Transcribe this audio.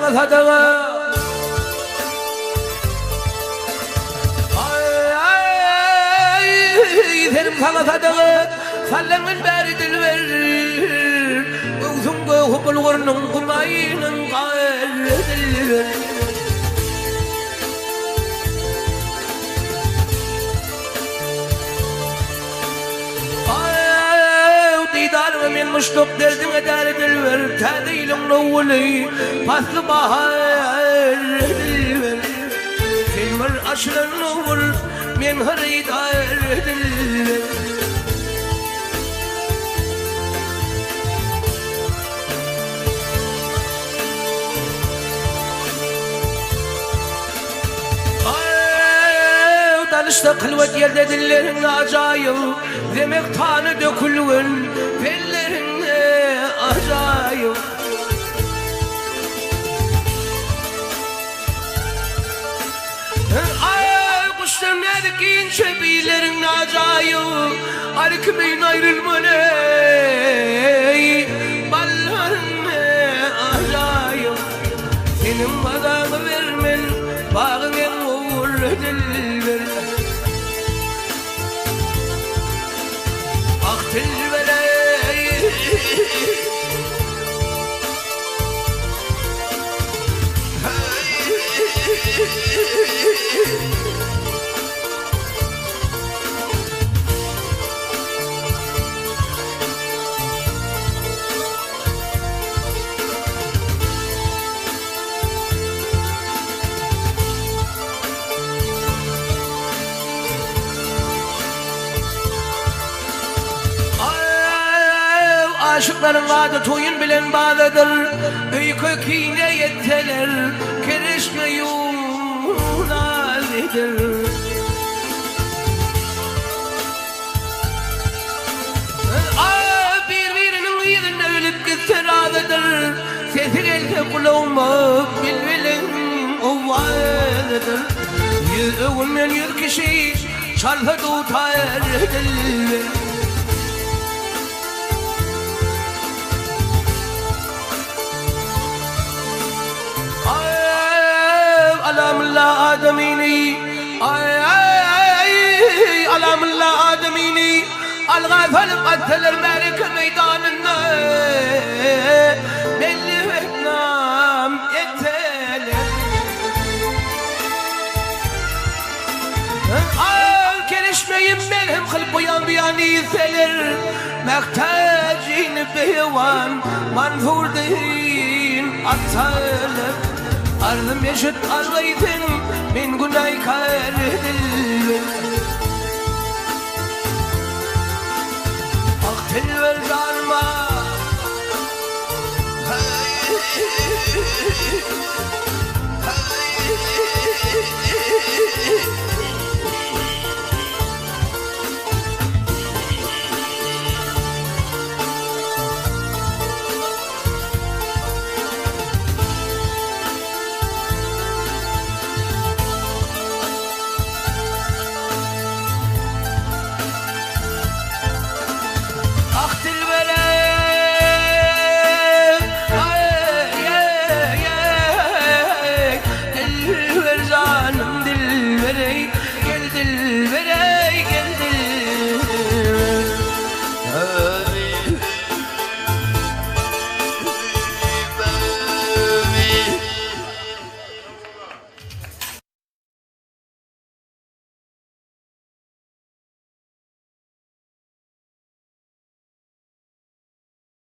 sana sadağa. Yeterim sana sadağa. Sallanın beri dil verir. Uzunga hupulgurunun kumayının gayrı dil verir. Didarımı min muştuk derdime deri dil ver. Tadilim nuvuli paslı bahar dil ver. Filmir aşırı nuvul min haridar dil ver. Danışta kılvet yerde dillerin acayip. Demek tanı dökülün bellerin acayip. Ay kuşların erkeğin çebilerin acayip. Arkimeyin ayrılma ne balların acayip. Senin badağını vermen bağın en uğur dilber. Dilbere aşıkların adı toyun bilen bağlıdır. Öykü kine yetteler, kerişme yunazidir. Birbirinin yüzünde ölüp gitse razıdır. Sesi gelse kulağıma bilbilin ovalıdır. Yüz övünmeyen yüz kişi çarpı tutar dilber. Alamullah ademini, alamullah ademini, al-gafel katteler Amerika meydanında belli Vietnam etteler. Al gelişmeyin benim kılıp uyan bir iseler, mehtacin beyvan manfur değil atarlar. Ardım yaşıt araydım min günay kar dilber.